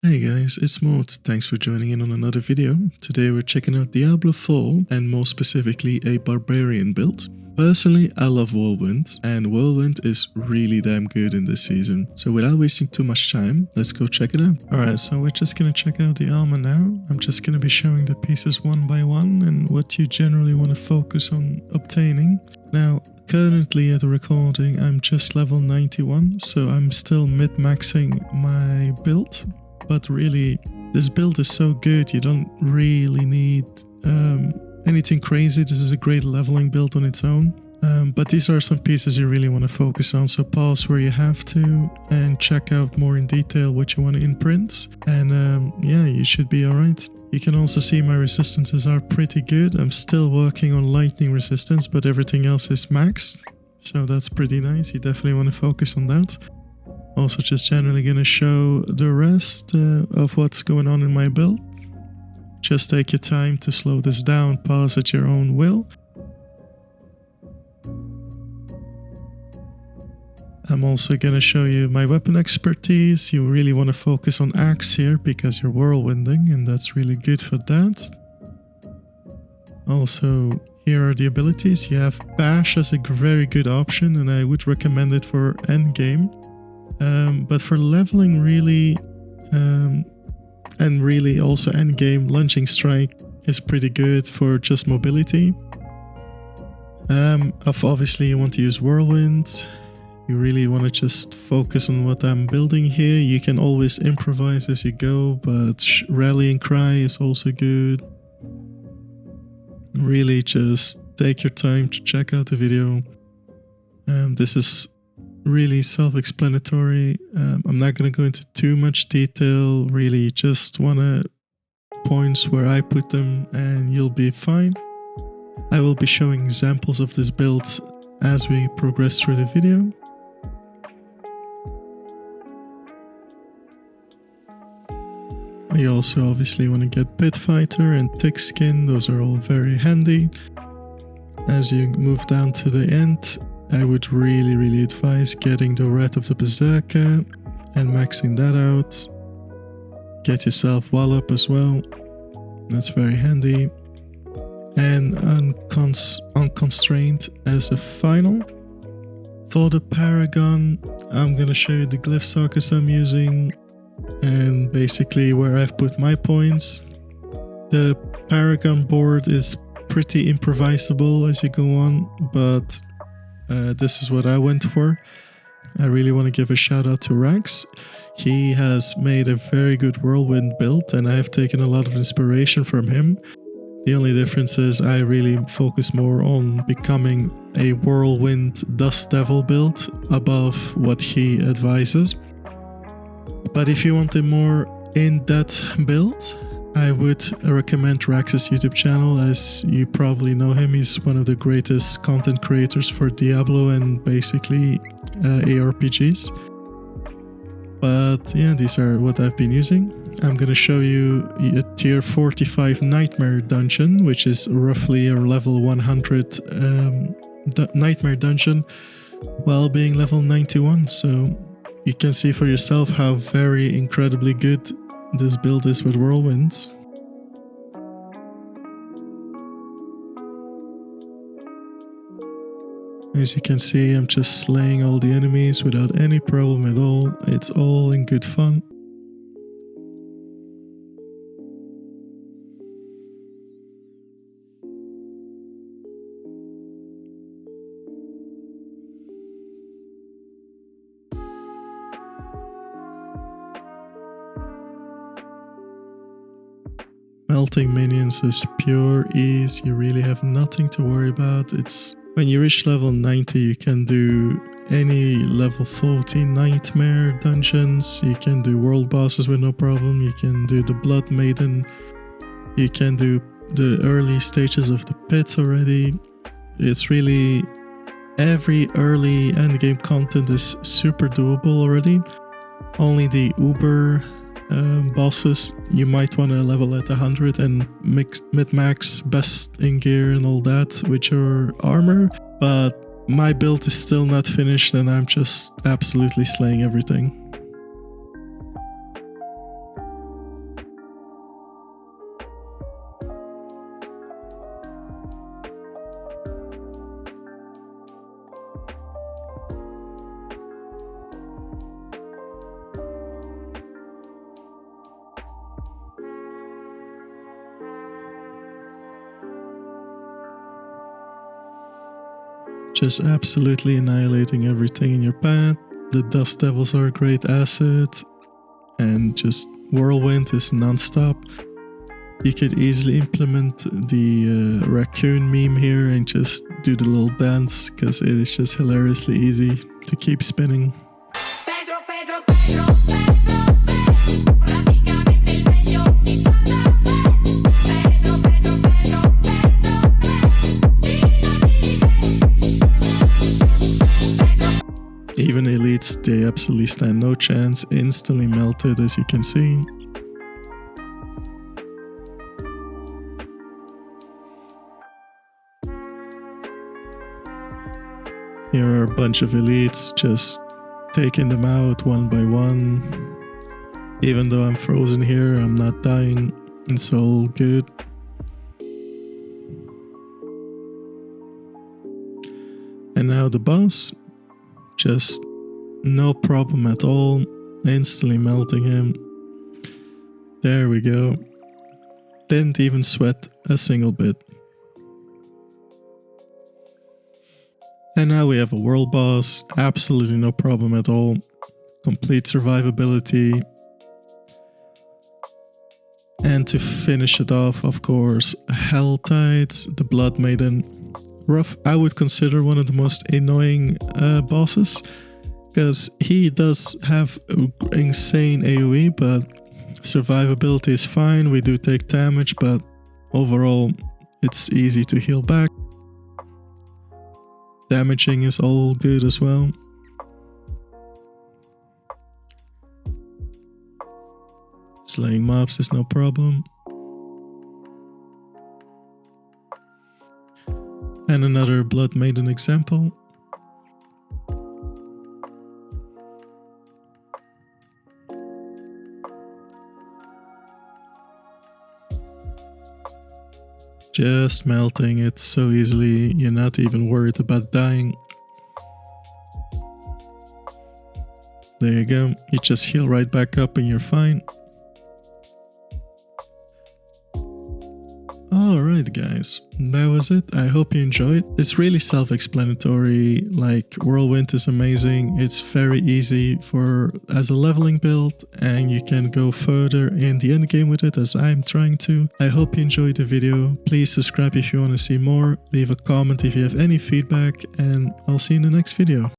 Hey guys, it's Maud. Thanks for joining in on another video. Today we're checking out Diablo 4 and more specifically a Barbarian build. Personally, I love Whirlwind and Whirlwind is really damn good in this season. So without wasting too much time, let's go check it out. Alright, so we're just gonna check out the armor now. I'm just gonna be showing the pieces one by one and what you generally want to focus on obtaining. Now, currently at the recording, I'm just level 91, so I'm still mid-maxing my build. But really, this build is so good, you don't really need anything crazy. This is a great leveling build on its own. But these are some pieces you really want to focus on, so pause where you have to and check out more in detail what you want to imprint. And yeah, you should be alright. You can also see my resistances are pretty good. I'm still working on lightning resistance, but everything else is maxed. So that's pretty nice, you definitely want to focus on that. Also just generally gonna show the rest of what's going on in my build. Just take your time to slow this down, pause at your own will. I'm also gonna show you my weapon expertise. You really want to focus on axe here because you're whirlwinding and that's really good for that. Also, here are the abilities. You have bash as a very good option and I would recommend it for endgame. But for leveling really, and really also endgame, lunging strike is pretty good for just mobility. Obviously you want to use whirlwind. You really want to just focus on what I'm building here. You can always improvise as you go, but rallying cry is also good. Really just take your time to check out the video. This is really self-explanatory. I'm not going to go into too much detail, really just wanna points where I put them and you'll be fine. I will be showing examples of this build as we progress through the video. You also obviously want to get Pit Fighter and Thick Skin, those are all very handy. As you move down to the end, I would really advise getting the Rat of the Berserker and maxing that out. Get yourself Wallop as well, that's very handy. And Unconstrained as a final. For the Paragon, I'm gonna show you the glyph sockets I'm using and basically where I've put my points. The Paragon board is pretty improvisable as you go on, but this is what I went for. I really want to give a shout out to Rax. He has made a very good whirlwind build and I have taken a lot of inspiration from him. The only difference is I really focus more on becoming a whirlwind dust devil build above what he advises. But if you want a more in-depth build, I would recommend Rax's YouTube channel. As you probably know him, he's one of the greatest content creators for Diablo and basically ARPGs. But yeah, these are what I've been using. I'm gonna show you a tier 45 nightmare dungeon, which is roughly a level 100 nightmare dungeon while being level 91. So you can see for yourself how very incredibly good this build is with whirlwinds. As you can see, I'm just slaying all the enemies without any problem at all. It's all in good fun. Melting minions is pure ease, you really have nothing to worry about. It's when you reach level 90 you can do any level 14 nightmare dungeons, you can do world bosses with no problem, you can do the blood maiden, you can do the early stages of the pits already. It's really every early endgame content is super doable already. Only the uber bosses you might want to level at 100 and mid-max best in gear and all that with your armor, but my build is still not finished and I'm just absolutely slaying everything. just absolutely annihilating everything in your path. The Dust Devils are a great asset, and just Whirlwind is non-stop. You could easily implement the raccoon meme here and just do the little dance, because it is just hilariously easy to keep spinning. Pedro, Pedro, Pedro, Pedro, Pedro, praticamente il meglio di Santa Fe. Pedro, Pedro, Pedro, Pedro, Even elites, they absolutely stand no chance, instantly melted as you can see. Here are a bunch of elites, just taking them out one by one. Even though I'm frozen here, I'm not dying. It's all good. And now the boss. Just no problem at all. Instantly melting him. There we go. Didn't even sweat a single bit. And now we have a world boss, absolutely no problem at all. Complete survivability. And to finish it off, of course, Helltide, the Blood Maiden. Rough, I would consider one of the most annoying bosses, because he does have insane AoE, but survivability is fine. We do take damage, but overall it's easy to heal back. Damaging is all good as well. Slaying mobs is no problem. And another Blood Maiden example. Just melting it so easily, you're not even worried about dying. There you go, you just heal right back up and you're fine. Alright guys, that was it. I hope you enjoyed. It's really self-explanatory, like Whirlwind is amazing. It's very easy as a leveling build, and you can go further in the end game with it as I'm trying to. I hope you enjoyed the video. Please subscribe if you want to see more. Leave a comment if you have any feedback, and I'll see you in the next video.